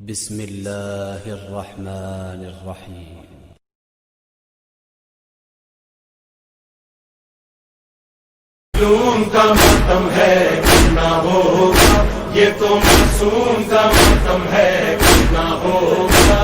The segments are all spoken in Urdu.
بسم اللہ الرحمن الرحیم۔ معصوم کا ماتم ہے کرنا ہوگا، یہ تو معصوم کا ماتم ہے کرنا ہوگا۔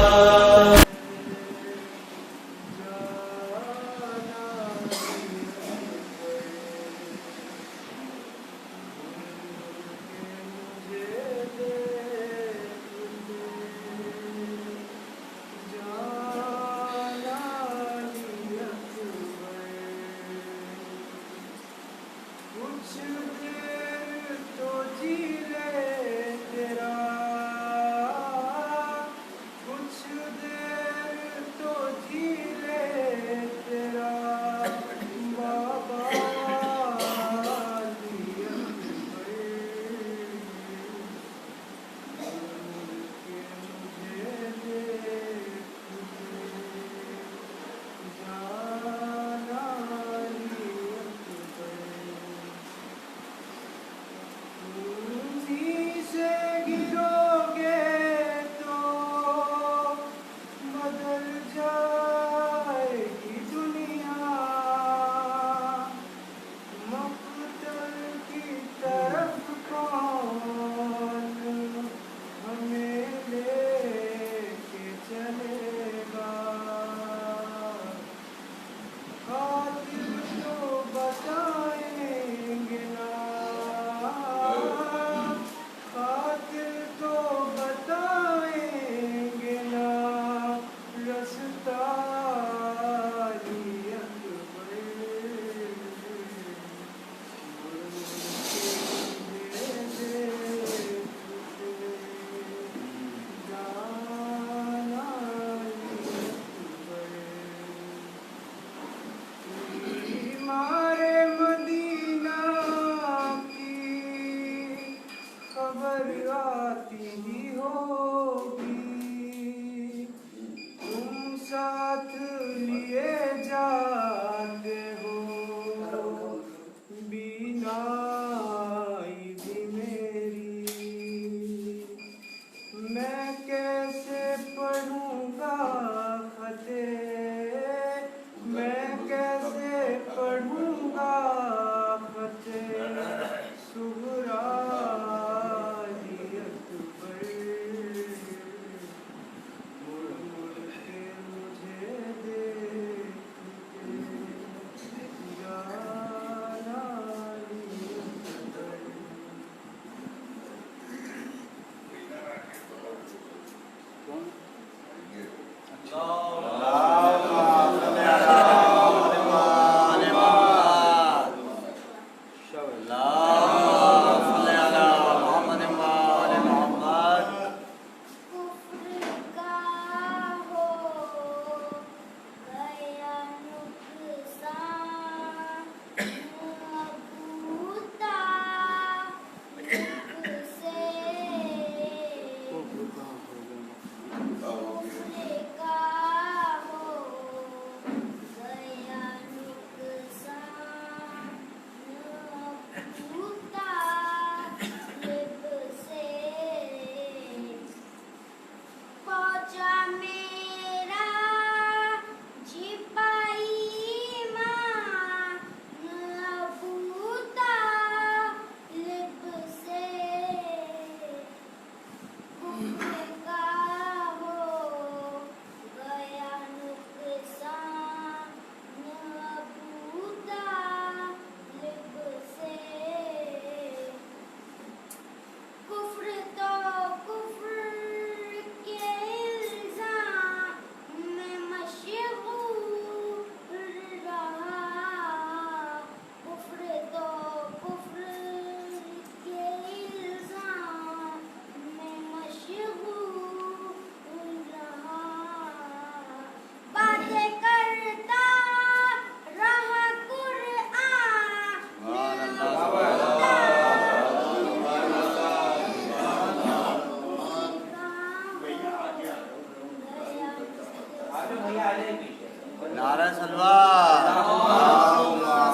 نعرہ اللہم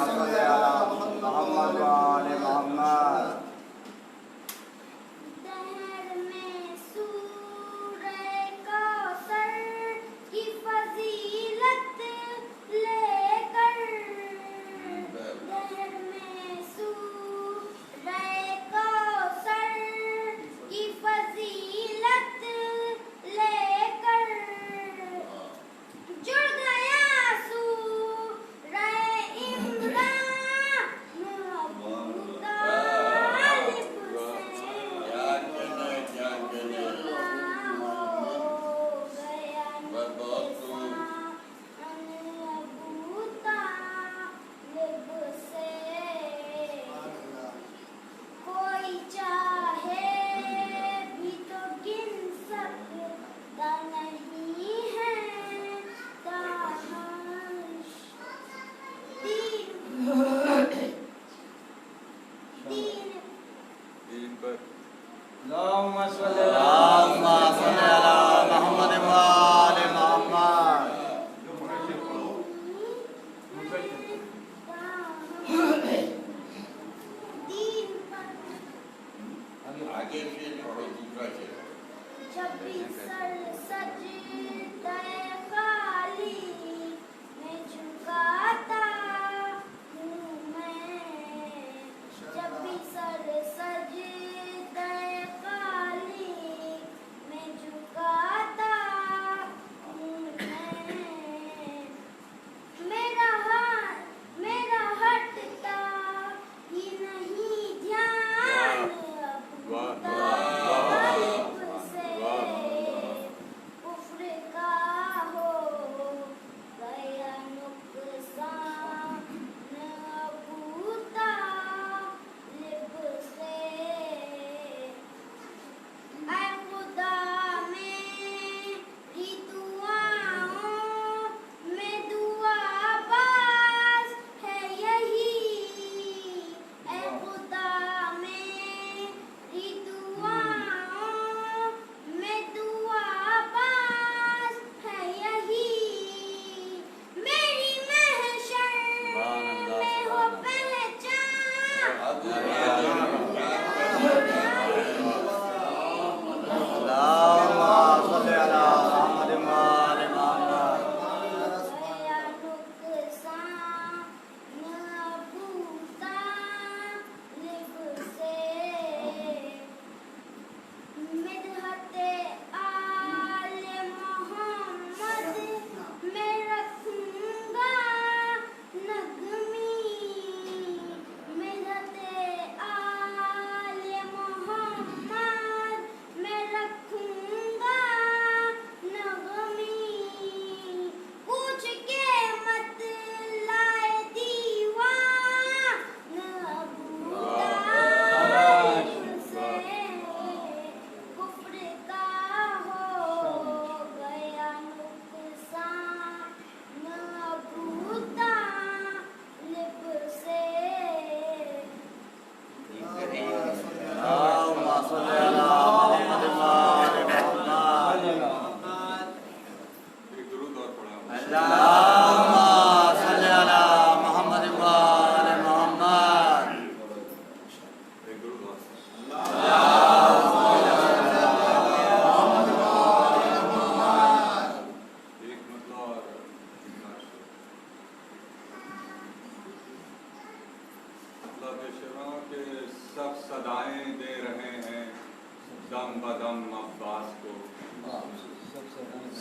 صل علی محمد و آل محمد۔ دہر میں سور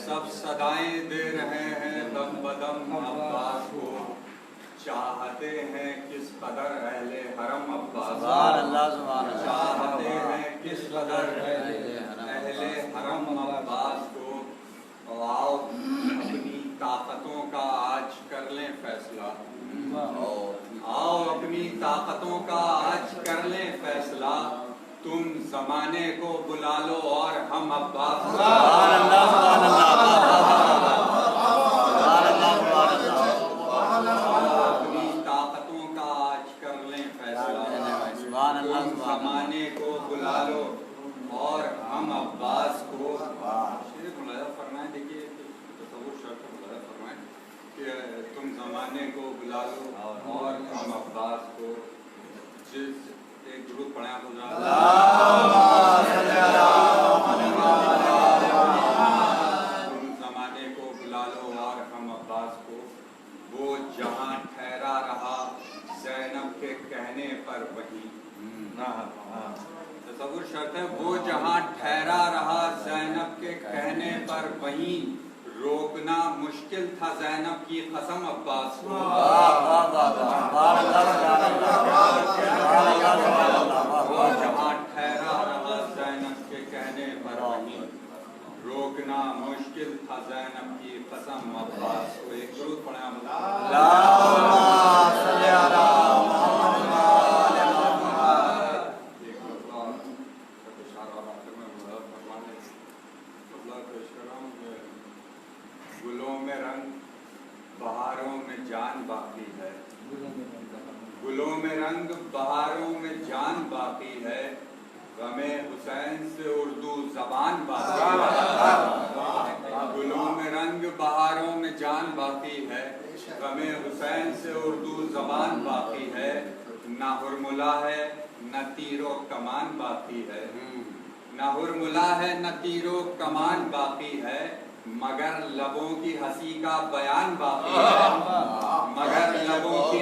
سب صدائیں دے رہے ہیں دم بدم عباس کو، چاہتے ہیں کس قدر اہل حرم عباس کو، چاہتے ہیں کس قدر اہل حرم عباس کو۔ آؤ اپنی طاقتوں کا آج کر لیں فیصلہ، آؤ اپنی طاقتوں کا آج کر لیں فیصلہ، تم زمانے کو بلا لو اور ہم عباس اپنی طاقتوں کا آج کر لیں فیصلہ، تم زمانے کو بلا لو اور ہم عباس کو۔ ملاحظہ فرمائیں، دیکھیے تصور شرط ملاحظہ فرمائیں کہ تم زمانے کو بلا لو اور ہم عباس کو۔ جس ایک درود پڑھیں آپ تم زمانے کو بلا لو اور ہم عباس کو، وہ جہاں ٹھہرا رہا زینب کے کہنے پر وہیں، تصور شرط ہے، وہ جہاں ٹھہرا رہا زینب کے کہنے پر وہیں، روکنا مشکل تھا زینب کی قسم عباس کو۔ وہ جہاں ٹھہرا رہا زینب کے کہنے پر وہیں، روکنا مشکل تھا زینب کی قسم عباس کو۔ ایک درود پڑھیں گلوں میں رنگ بہاروں میں جان باقی ہے، گلوں میں رنگ بہاروں میں جان باقی ہے، غم حسین سے اردو زبان باقی ہے، گلوں میں رنگ بہاروں میں جان باقی ہے، غم حسین سے اردو زبان باقی ہے، نہ ہرملا ہے نہ تیر و کمان باقی ہے، نہ ہرملا ہے نہ تیرو کمان باقی ہے، مگر لبوں کی ہنسی کا بیان باقی ہے، مگر لبوں کی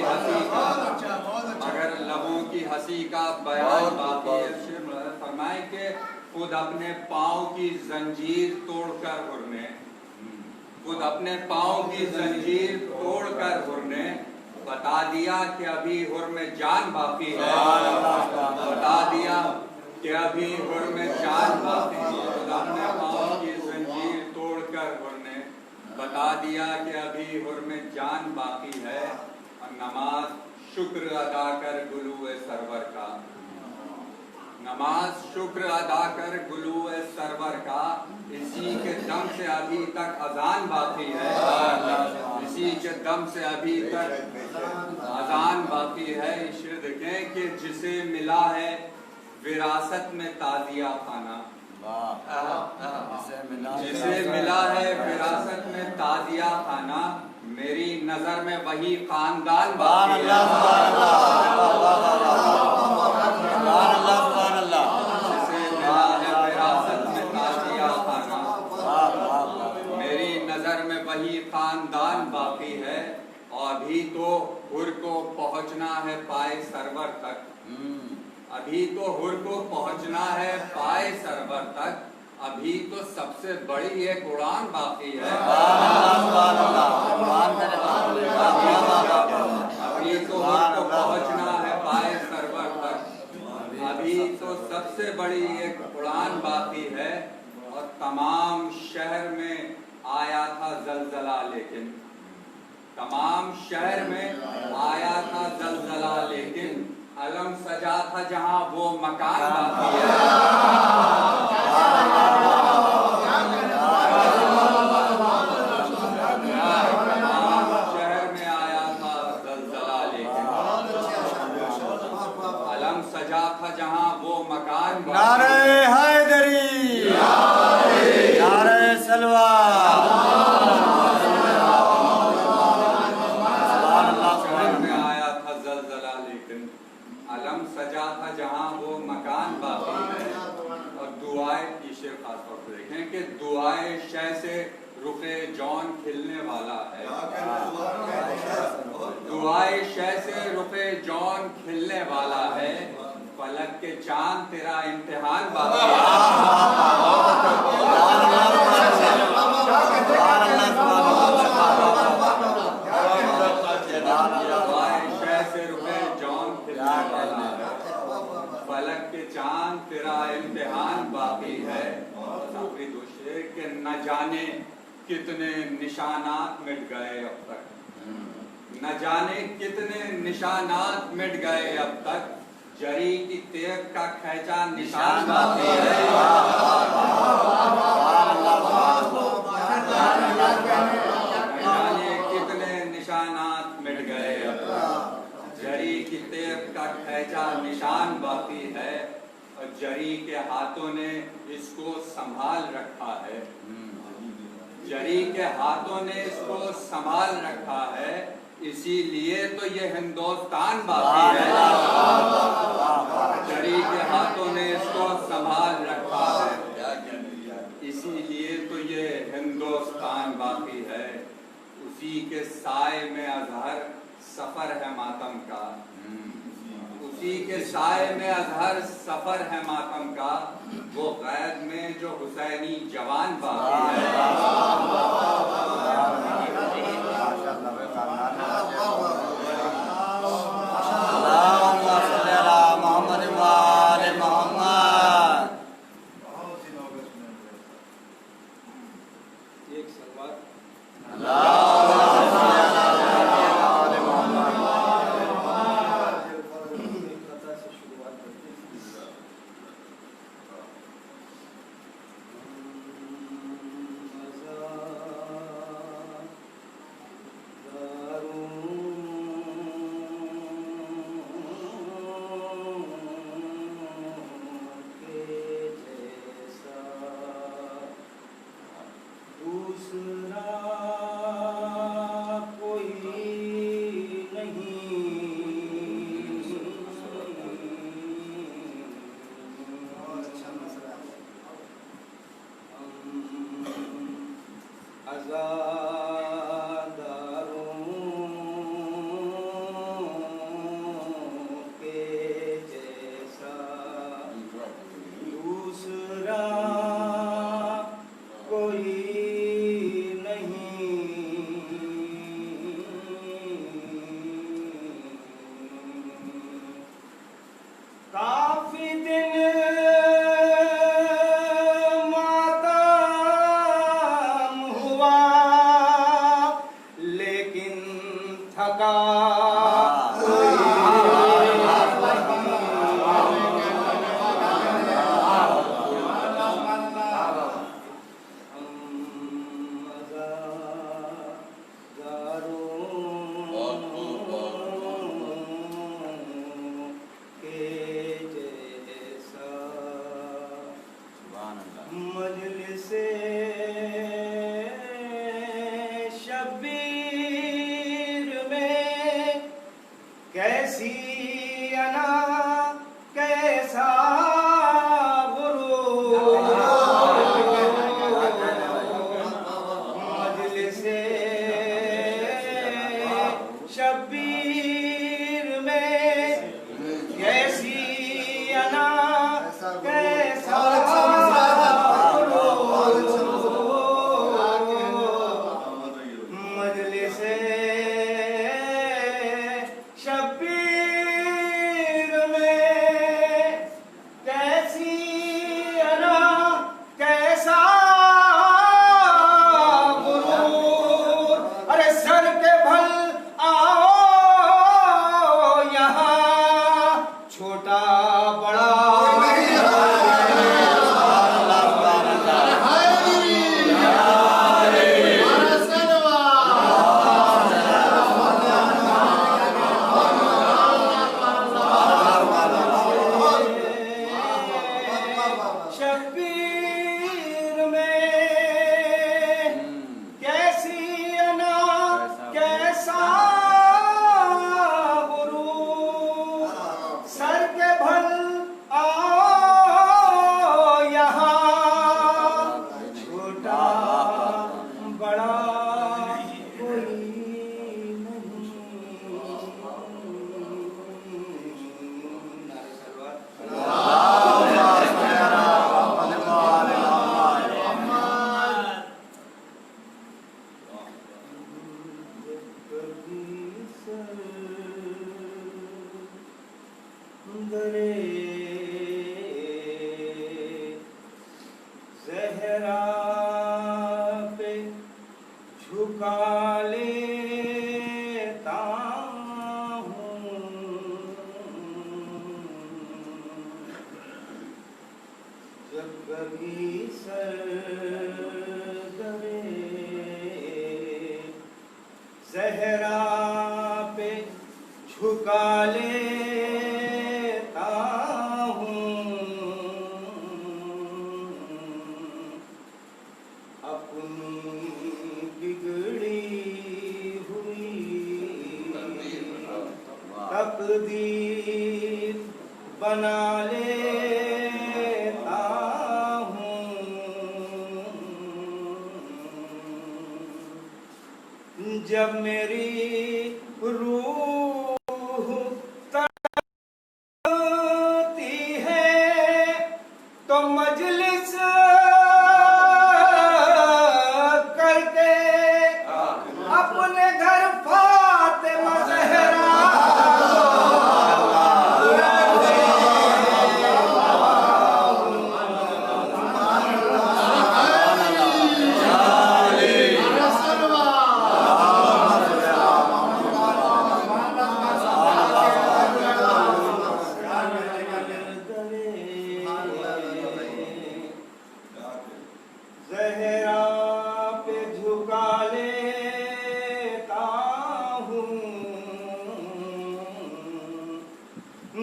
ہنسی کا بیان باقی ہے۔ فرمائے کہ خود اپنے پاؤں کی زنجیر توڑ کر حر نے، خود اپنے پاؤں کی زنجیر توڑ کر حر نے بتا دیا کہ ابھی حر میں جان باقی ہے، بتا دیا کہ ابھی حر میں جان باقی ہے۔ خود اپنے پاؤں کی زنجیر توڑ کر حر نے بتا دیا کہ ابھی حر میں جان باقی ہے، اور نماز شکر ادا کر گلو سرور کا، نماز شکر ادا کر گلو سرور کا، اسی کے دم سے ابھی تک اذان باقی ہے، اسی کے دم سے ابھی تک اذان باقی ہے۔ شعر دیکھیں کہ جسے ملا ہے وراثت میں تازیہ خانہ، جسے ملا ہے وراثت میں تازیہ خانہ، میری نظر میں وہی خاندان باقی ہے، جسے ملا ہے وراثت میں تازیہ خانہ، میری نظر میں وہی خاندان باقی ہے، اور ابھی تو حر کو پہنچنا ہے پائے سرور تک، ابھی تو حر کو پہنچنا ہے پائے سرور تک، ابھی تو سب سے بڑی ایک اڑان باقی ہے، ابھی تو حر کو پہنچنا ہے پائے سرور تک، ابھی تو سب سے بڑی ایک اڑان باقی ہے، اور تمام شہر میں آیا تھا زلزلہ، لیکن تمام شہر میں آیا تھا زلزلہ، لیکن علم سجا تھا جہاں وہ مکان باقی ہے، تمام شہر میں آیا تھا زلزلہ، لیکن علم سجا تھا جہاں وہ مکان باقی ہے۔ نعرہ حیدری، نعرہ سلوہ، علم سجا تھا جہاں وہ مکان باقی ہے، اور دعائے کی شعر خاص طور پہ دیکھیں کہ دعائے شہ سے رخ جون کھلنے والا ہے، دعائے شہ سے رخ جون کھلنے والا ہے، فلک کے چاند تیرا امتحان باقی ہے، فلک کے چاند تیرا امتحان باقی ہے۔ آخری دو شعر کہ نہ جانے کتنے نشانات مٹ گئے اب تک، نہ جانے کتنے نشانات مٹ گئے اب تک، جری کی تیغ کا کھینچا نشان باقی ہے، نہ جانے کتنے نشانات مٹ گئے اب تک، جری کی تیغ کا کھینچا نشان باقی ہے، اور جری کے ہاتھوں نے اس کو سنبھال رکھا ہے، جری کے ہاتھوں نے اس کو سنبھال رکھا ہے، اسی لیے تو یہ ہندوستان باقی ہے، جری کے ہاتھوں نے اس کو سنبھال رکھا ہے، اسی لیے تو یہ ہندوستان باقی ہے، اسی کے سائے میں اظہر سفر ہے ماتم کا، اسی کے سائے میں اظہر سفر ہے ماتم کا، وہ غیب میں جو حسینی جوان باقی ہے، جب میری روح تڑپتی ہے تو مجلس کر کے اپنے گھر فاطمہ زہرا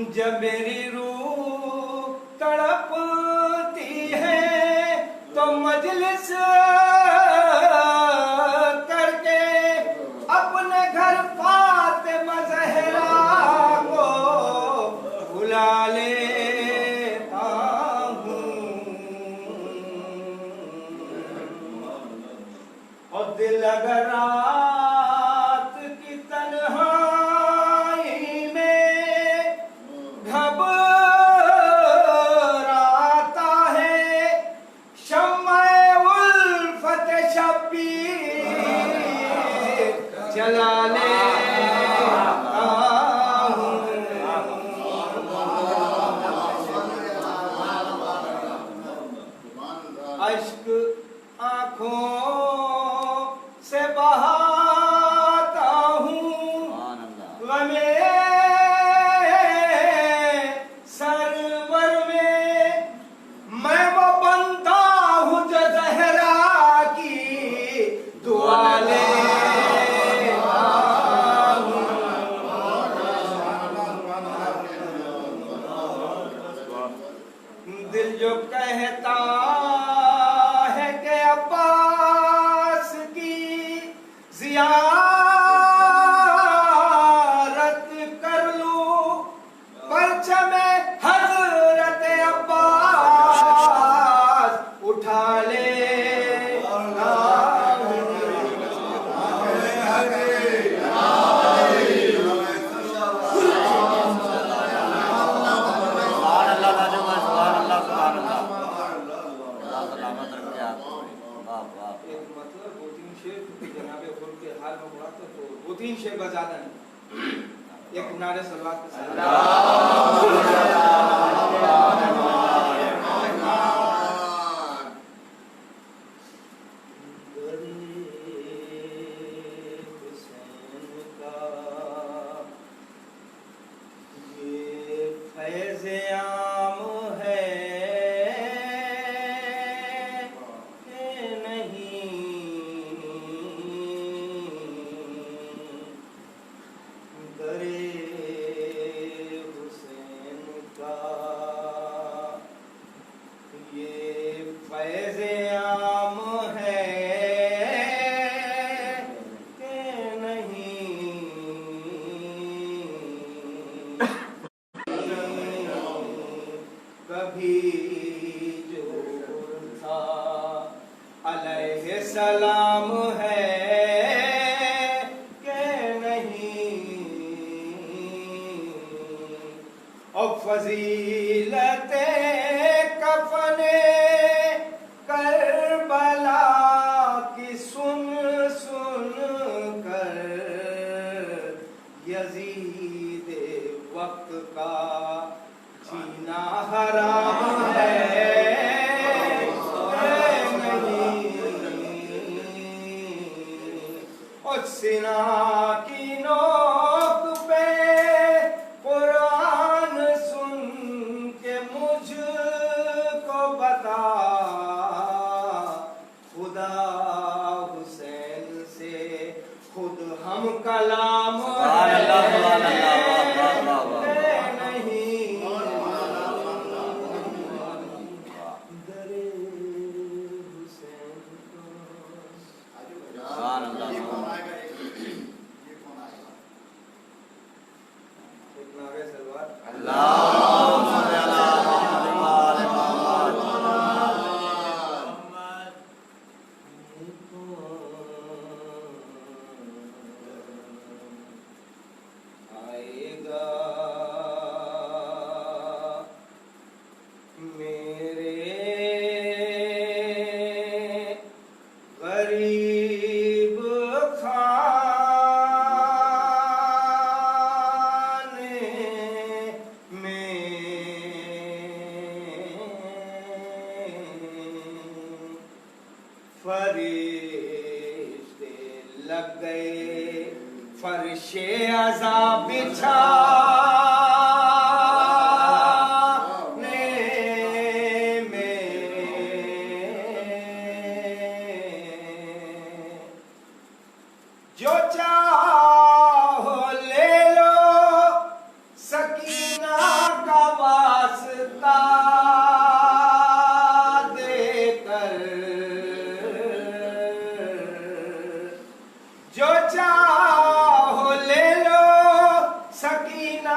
جب میری روح تڑپتی ہے تو مجلس کر کے اپنے گھر فاطمہ زہرا کو بلا لیتا ہوں اور دل اگر رات کی تنہائی میں گھبراتا ہے شمع الفت شبیر جلا لیتا ہوں اشک آنکھوں سے بہاتا ہوں غم سرور میں وہ بندہ ہوں جو زہرا کی دعا لیتا ہوں دل جو کہتا ہے کہ عباس کی زیارت کر لوں پرچم حضرت عباس اٹھا لیتا ہوں ایک مطلب دو تین شعر جناب خود کے حال میں پڑھا تو دو تین شعر بس زیادہ نہیں ایک نعرہ صلوات کے ساتھ فیض عام ہے کہ نہیں درے حسین کا یہ فیض عام ہے کہ نہیں کبھی جو تھا علیہ السلام ہے کہ نہیں اور فضیلت کفن کربلا کی سن سن کر یزید وقت کا جینا حرام ہے اور سنا کی نوک پہ قرآن سن کے مجھ کو بتا خدا حسین سے خود ہم کلام فرشتے لگ گئے فرش عذاب بچھانے میں جو چاہو لے لو سکینہ کا واسطہ دے کر جو چاہو لے لو سکینہ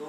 2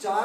4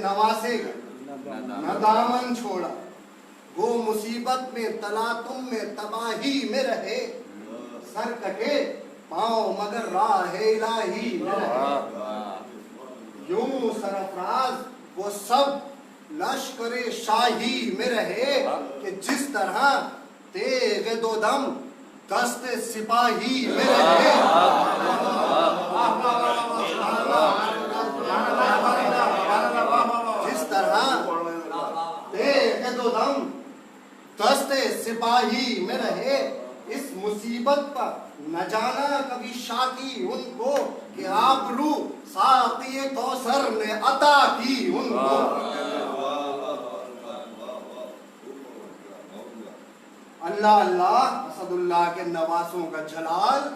نوازے گا نہ دامن چھوڑا گو مصیبت میں تلاطم میں تباہی میں رہے سر کٹے پاؤں مگر راہ الہی میں رہے یوں سرفراز وہ سب لشکر شاہی میں رہے کہ جس طرح تیغ دو دم دست سپاہی میں رہے جس طرح تیغ دو دم دست سپاہی میں رہے اس مصیبت پر نہ جانا کبھی شاکی ان کو کہ آبرو ساقی کوثر نے عطا کی ان کو اللہ اللہ اسد اللہ کے نواسوں کا جلال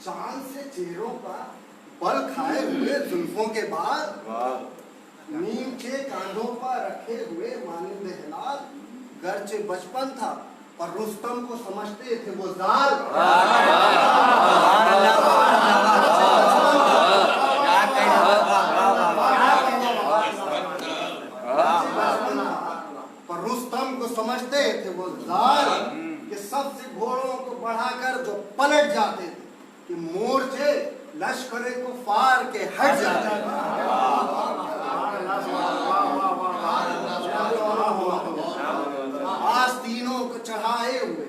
چاند سے چہروں پر بل کھائے ہوئے زلفوں کے بعد نیم کے کاندھوں پر رکھے ہوئے مانند ہلال گرچہ بچپن تھا پر رستم کو سمجھتے تھے وہ زال پر رستم کو سمجھتے تھے وہ زال کہ سب سے گھوڑوں کو بڑھا کر جو پلٹ جاتے تھے کہ مورچے لشکر کفار کے ہٹ جاتے تھے آستینوں کو چڑھائے ہوئے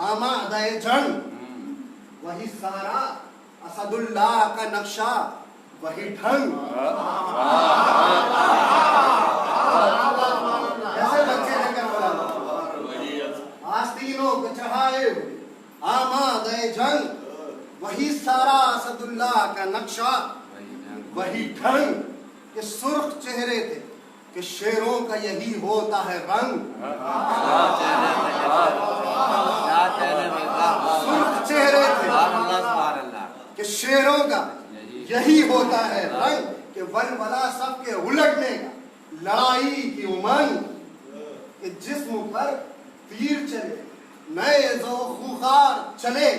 آمادہ جنگ وہی سارا اسد اللہ کا نقشہ وہی ڈھنگ ایسے بچے لے کر بولا آستینوں کو چڑھائے ہوئے آمادہ جنگ وہی سارا اسد اللہ کا نقشہ وہی ڈھنگ کہ سرخ چہرے تھے کہ شیروں کا یہی ہوتا ہے رنگ سرخ چہرے تھے کہ شیروں کا یہی ہوتا ہے رنگ کہ ولولہ سب کے الٹنے کا لڑائی کی امنگ کہ جسم پر تیر چلے نئے خوخار چلے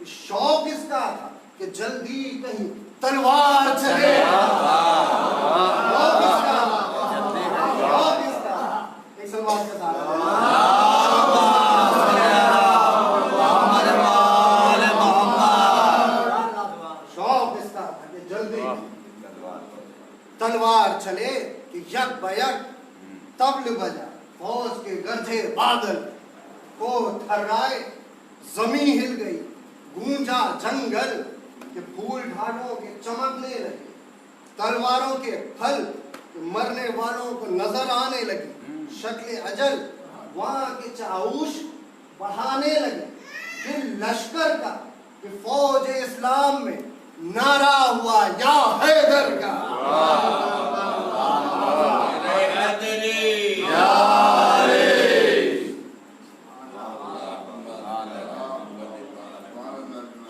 شوق اس کا تھا کہ جلدی کہیں تلوار چلے ایک سلوار کے ساتھ شوق اس کا تھا کہ جلدی تلوار چلے کہ یک بیک طبل بجا فوج کے گرجے بادل کو تھرائے زمین ہل گئی گونجا جنگل کہ پھول ڈھالوں کے چمکنے لگے تلواروں کے پھل مرنے والوں کو نظر آنے لگی شکل اجل وہاں کے چاؤش بڑھانے لگے دل لشکر کا کہ فوج اسلام میں نعرہ ہوا یا حیدر کا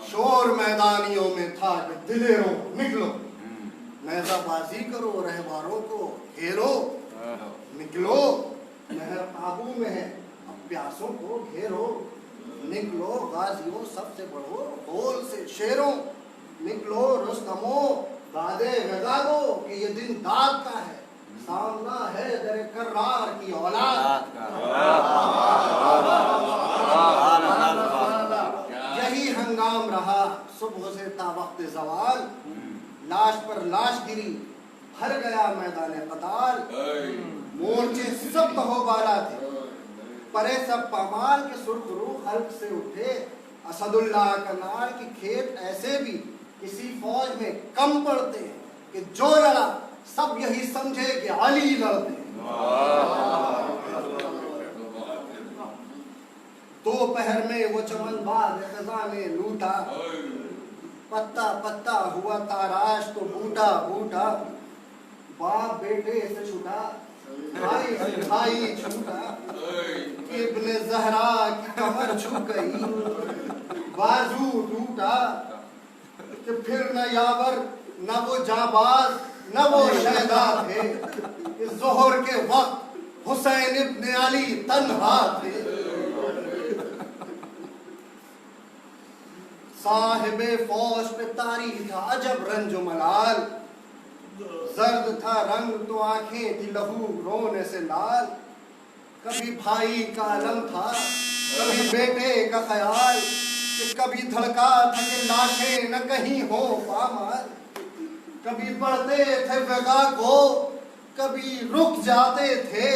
شور میدانیوں میں تھا کہ دلیروں نکلو نیزہ بازی کرو رہباروں کو گھیرو نکلو نہر قابو میں ہے اب پیاسوں کو گھیرو نکلو غازیوں سب سے بڑھو ہول سے شیروں نکلو رستموں دادے غزا دو کہ یہ دن داد کا ہے سامنا ہے در کرار کی اولاد یہی ہنگام رہا صبح سے تا وقت زوال لاش پر لاش گری بھر گیا میدان قتال مورچے سب کہو بالا تھے پرے سب پامال کے سرخ رو خلق سے اٹھے اسد اللہ کا نال کی کھیت ایسے بھی کسی فوج میں کم پڑتے ہیں کہ جو لڑا سب یہی سمجھے کہ علی لڑتے ہیں دوپہر میں وہ چمن باغ خزاں نے لوٹا پتا پتا ہوا تاراش تو بوٹا بوٹا باپ بیٹے سے چھوٹا بھائی سے بھائی چھوٹا ابن زہرا کی کمر چھو گئی بازو ٹوٹا کہ پھر نہ یاور نہ وہ جاباز نہ وہ شہدا تھے اس ظہر کے وقت حسین ابن علی تنہا تھے صاحب فوج پہ طاری تھا عجب رنج و ملال زرد تھا رنگ تو آنکھیں تھی لہو رونے سے لال. کبھی بھائی کا علم تھا کبھی بیٹے کا خیال, کہ کبھی دھڑکا تھا کہ لاشیں نہ کہیں ہو پامال. کبھی بڑھتے تھے وغا کو کبھی رک جاتے تھے,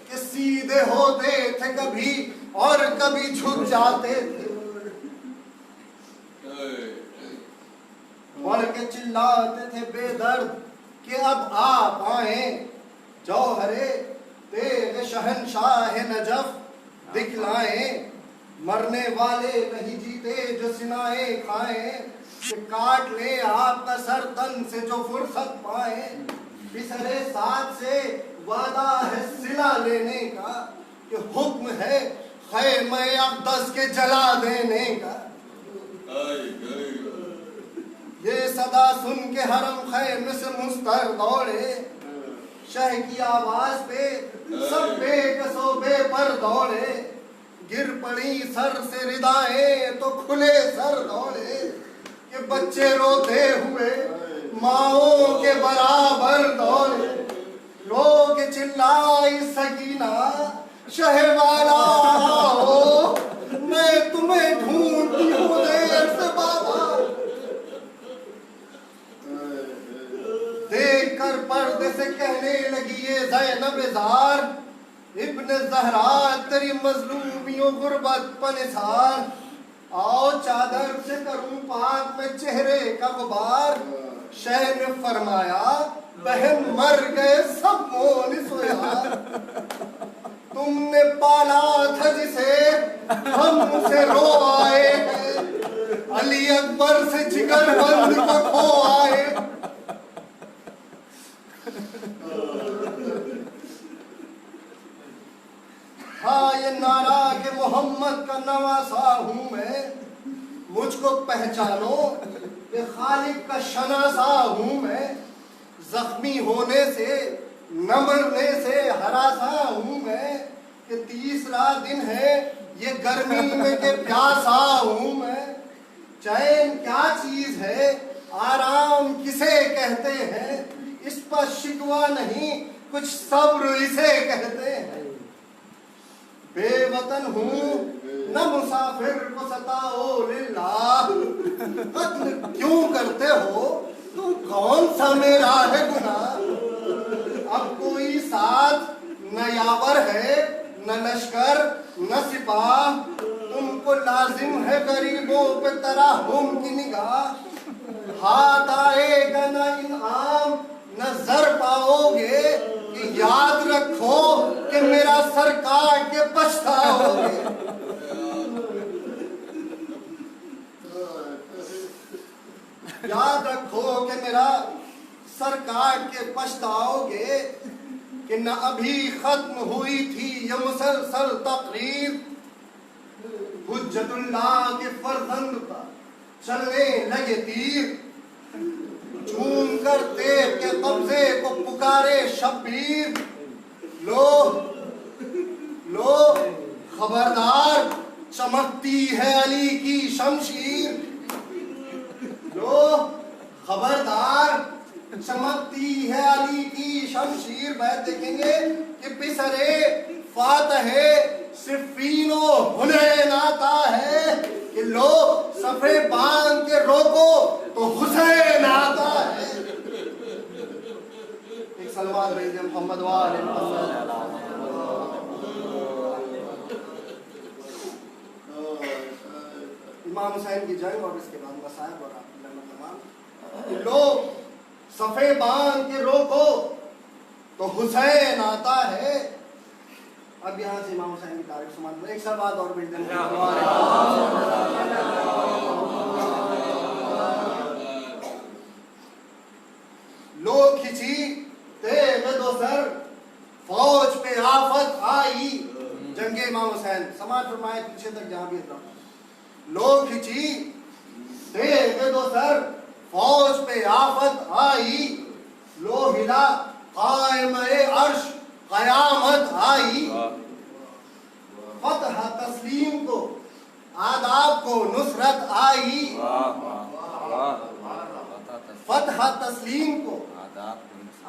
کہ سیدھے ہوتے تھے کبھی اور کبھی جھک جاتے تھے. بڑھ کے چلاتے تھے بے درد کہ اب آپ آئیں, جوہرے تیغ شہنشاہ نجف دکھلائیں. مرنے والے نہیں جیتے جو سنائیں کھائیں, کہ کاٹ لیں آپ کا سر تن سے جو فرصت پائیں. بسرے ساتھ سے وعدہ ہے صلہ لینے کا, کہ حکم ہے خیمہ اقدس کے جلا دینے کا. یہ صدا سن کے حرم خیمے سے مستر دوڑے, شہ کی آواز پہ سب بے کس و بے پر دوڑے. گر پڑی سر سے ردائیں تو کھلے سر دوڑے, کہ بچے روتے ہوئے ماؤں کے برابر دوڑے. لوگ چلائی سکینہ شہ والا ہو, میں تمہیں ڈھونڈتی ہوں دیر سے بابا. دیکھ کر پردے سے کہنے لگی یہ زینب زار, ابن زہرا تیری مظلومیوں غربت پنثار. آؤ چادر سے کروں پاک میں چہرے کا غبار. شہ نے فرمایا بہن مر گئے سب مونس ہو یار. تم نے پالا تھا جسے ہم اسے رو آئے ہیں, علی اکبر سے جگر بند کو کھو آئے. ہاں یہ نعرہ کہ محمد کا نواسا ہوں میں, مجھ کو پہچانو کہ خالق کا شناسا ہوں میں. زخمی ہونے سے نہ مرنے سے ہراسا ہوں میں, کہ تیسرا دن ہے یہ گرمی میں کہ پیاسا ہوں میں. چین کیا چیز ہے آرام کسے کہتے ہیں, اس پر شکوہ نہیں کچھ صبر اسے کہتے ہیں. بے وطن ہوں نہ مسافر کو ستاؤ للہ, قتل کیوں کرتے ہو تو کون سا میرا ہے گناہ. اب کوئی ساتھ نہ یاور ہے نہ لشکر نہ سپاہ, تم کو لازم ہے غریبوں پہ ترحم کی نگاہ. ہاتھ آئے گا نہ انعام نہ زر پاؤ گے, کہ یاد رکھو کہ میرا سر کاٹ کے پچھتاؤ گے. یاد رکھو کہ میرا سر کاٹ کے پچھتاؤ گے, کہ نہ ابھی ختم ہوئی تھی یہ مسلسل تقریر. حجت اللہ کے فرزند پر چلنے لگے تیر, چون کر تیغ کے قبضے کو پکارے شبیر. لو خبردار چمکتی ہے علی کی شمشیر. لو خبردار چمکتی ہے علی کی شمشیر. بیت دیکھیں گے کہ بسرے فاتح صفین و حنین آتا ہے, کہ لو صفے باندھ کے روکو تو حسین آتا ہے. ایک سلوات بھیجیں محمد وآل محمد. امام حسین کی جنگ اور اس کے بعد مصائب اور تمام. لو صفے باندھ کے روکو تو حسین آتا ہے. اب یہاں سے امام حسین کی تاریخ سمان ایک سال بعد اور بیٹھ دیں. لو کھچی تیغ دو سر فوج پہ آفت آئی. جنگ امام حسین سماعت فرمائے پیچھے تک جہاں بھی اتنا. لو کھچی تیغ دو سر فوج پہ آفت آئی. لو ہلا قائم عرش قیامت آئی. فتح تسلیم کو آداب کو نصرت آئی. فتح تسلیم کو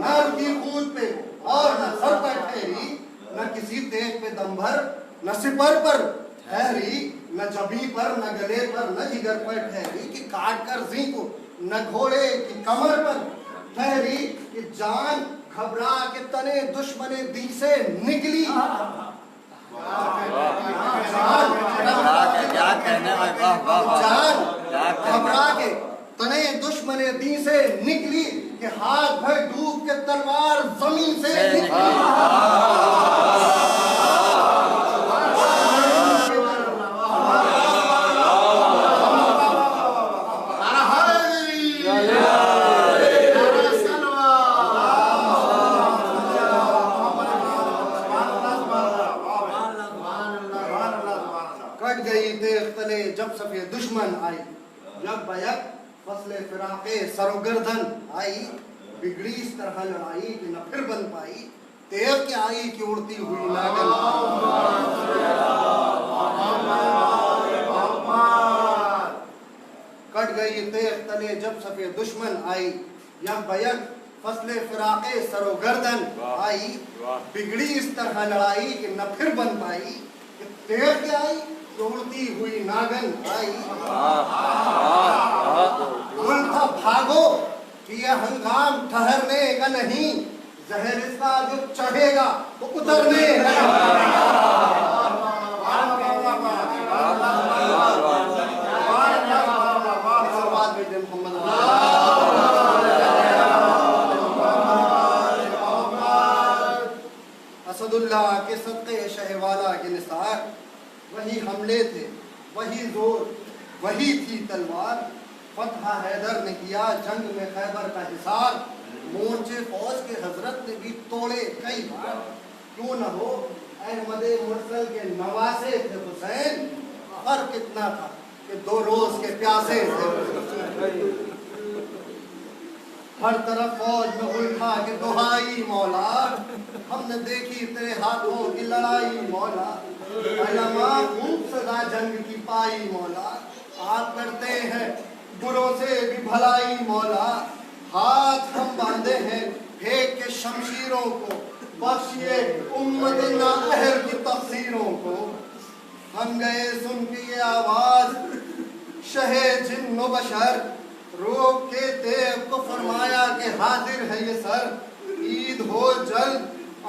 نار کی خود پہ اور نہ سر پر ٹھہری، نہ کسی تیغ پہ دم بھر، نہ سپر پر ٹھہری، نہ جبیں پر، نہ گلے پر، نہ جگر پر ٹھہری کہ کاٹ کر زیں کو، نہ گھوڑے کی کمر پر ٹھہری کہ جان گھبرا کے تنے دشمن دی سے نکلی۔ جان گھبرا کے تنے دشمن دی سے نکلی کہ ہاتھ بھر ڈوب کے تلوار زمین سے نکلی۔ کٹ گئی تیغ تلے جب صفِ دشمن آئی، یک بیک فصل فراق سر و گردن آئی، بگڑی اس طرح لڑائی کہ نہ پھر بن پائی، تیغ کے آئی کہ اڑتی ہوئی ناگن۔ کٹ گئی تیغ تلے جب صفِ دشمن آئی، یک بیک فصل فراق سر و گردن آئی، بگڑی اس طرح لڑائی کہ نہ پھر بن پائی، تیغ کے آئی کہ اڑتی ہوئی ناگن آئی۔ گل تھا بھاگو کہ یہ ہنگام ٹھہرنے کا نہیں، زہر اس کا جو چڑھے گا وہ اترنے کا اسد اللہ کے صدقے شہوالا کے نثار، وہی حملے تھے، وہی زور، وہی تھی تلوار، فتح حیدر نے کیا جنگ میں خیبر کا حصار، مورچے فوج کے حضرت نے بھی توڑے کئی بار، کیوں نہ ہو احمد مرسل کے نواسے تھے حسین، فرق اتنا تھا کہ 2 روز کے پیاسے تھے۔ ہر طرف فوج میں اٹھا کے دہائی مولا، ہم نے دیکھی تیرے ہاتھوں کی لڑائی مولا، علماء خوب سزا جنگ کی پائی مولا، آپ کرتے ہیں بروں سے بھی بھلائی مولا، ہاتھ ہم باندھے ہیں پھینک کے شمشیروں کو، بخشیے امت نااہل کی تقصیروں کو، ہم گئے سن کے یہ آواز شہ جن و بشر، روک کے تیغ کو فرمایا کہ حاضر ہے یہ سر، عید ہو جلد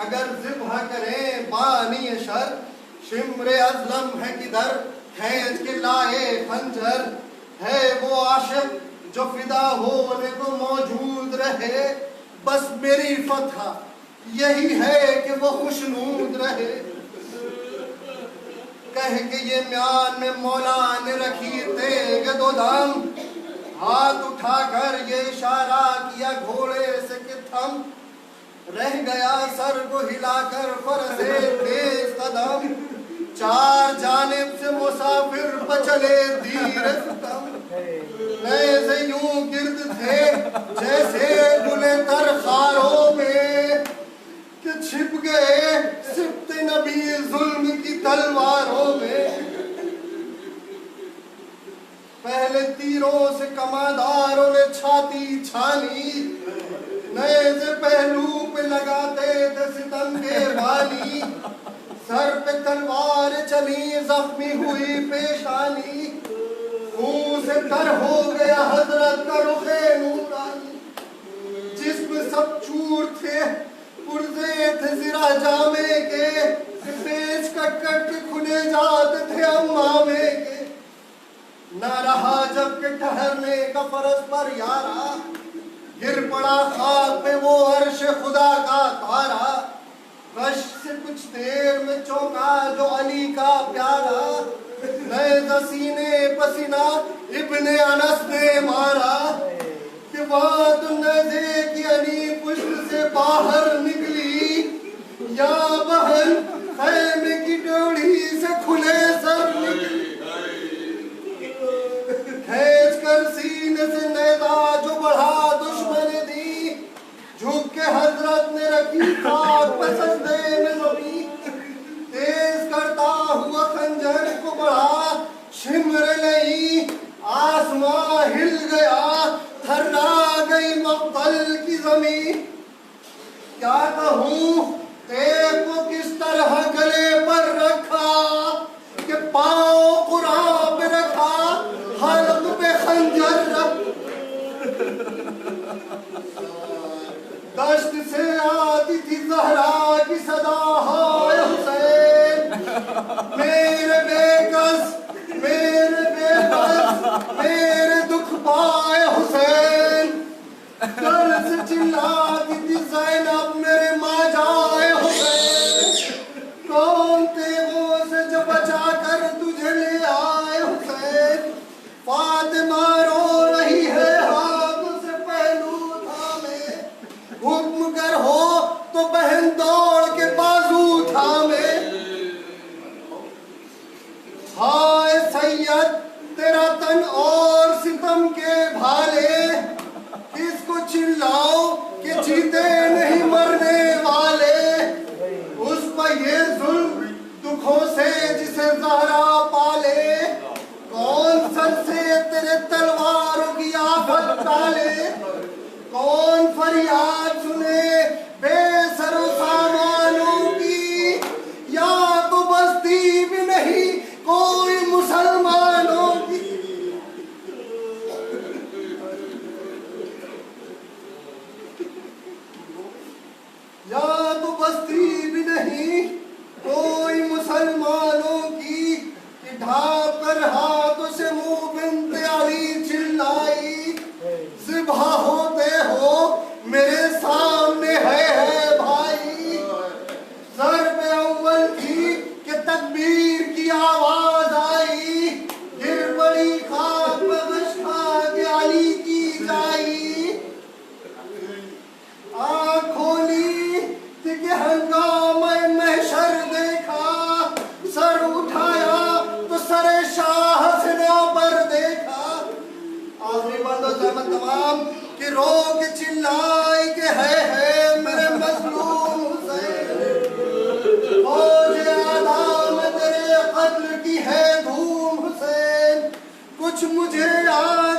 اگر ذبح کریں بانی شر، شمر ازلم ہے کدھر کھینچ کے لائے خنجر، ہے وہ عاشق جو فدا ہونے کو موجود رہے، بس میری فتح یہی ہے کہ وہ خوشنود رہے، کہہ کے یہ میان میں مولا نے رکھی تیغ 2 دم، ہاتھ اٹھا کر یہ اشارہ کیا گھوڑے سے کہ تھم، رہ گیا سر کو ہلا کر فرس تیز قدم، 4 جانب سے مسافر پچلے دیر ستم، نیزے یوں گرد تھے جیسے گلے تر خاروں میں، کہ چھپ گئے سبت نبی ظلم کی تلواروں میں، پہلے تیروں سے کمانداروں نے چھاتی چھانی، نیزے پہلو پہ لگاتے تھے ستم کے والی، سر پہ تلوار چلی زخمی ہوئی پیشانی، خون سے تر ہو گیا حضرت کا رخ نورانی، جسم سب چور تھے پرزے تھے زرا جامے کے، پیچ کٹ کٹ کے کھلے جاتے تھے امامے کے، نہ رہا جب کہ ٹھہرنے کا فرض پر یارا، گر پڑا خاک پہ وہ عرش خدا کا تارا، غش سے کچھ دیر میں چونکا جو علی کا پیارا، نیزہ سینے پسینہ ابن انس نے مارا، کہ بات نیزے کی علی پشت سے باہر نکلی، یا بہن خیمے کی ڈوڑی سے کھلے سر نکلی، کھینچ کر سینے سے نیزہ جو بڑھا دشمن دی، جھک کے حضرت نے رکھی خاک پہ سجدے میں زمین، تیز کرتا ہوا خنجر کو بڑھا شمر نہیں، آسمان ہل گیا تھرا گئی مقتل کربل کی زمین. کیا کہوں تیغ کو کس طرح گلے پر رکھا کہ پاؤں قرآن پہ رکھا حلق پہ خنجر رکھ. دشت سے آتی تھی زہرا کی صدا ہائے حسین میرے بے کس میرے بے بس میرے دکھ پائے حسین. در سے چلاتی تھی زینب میرے ماں جائے حسین. کون تیغوں سے جو بچا کر تجھے لے آئے حسین. فاطمہ رو رہی ہے ہاتھوں سے پہلو تھامے. حکم گر ہو تو بہن دوڑ کے بازو تھامے. ہائے سید تیرا تن اور ستم کے بھالے. کس کو چلاؤ کہ جیتے نہیں مرنے والے. اس پر یہ ظلم دکھوں سے جسے زہرا پالے. کون سر سے تیرے تلواروں کی آفت ڈالے. کون فریاد سنے بے سر و سامانوں کی. یا تو بستی بھی نہیں کوئی مسلمانوں کی. یا تو بستی بھی نہیں کوئی مسلمانوں کی. کہ ڈھانپ کر ہاتھوں سے منہ بنت علی چلائی. ذبح ہوتے ہو میرے سامنے ہے بھائی. ضرب اول کی کہ تکبیر کی آواز آئی. گر پڑی خاک پہ بشخا کے علی کی جائی. آنکھ کھولی تھی کہ ہنگامہ محشر دیکھا. سر اٹھایا تو سر شاہ حسنا پر دیکھا. آخری بند و زحمت تمام کہ رو کے چلائی کہ ہے میرے مظلوم حسین. فوج آدھا میں تیرے قتل کی ہے دھوم حسین. کچھ مجھے یاد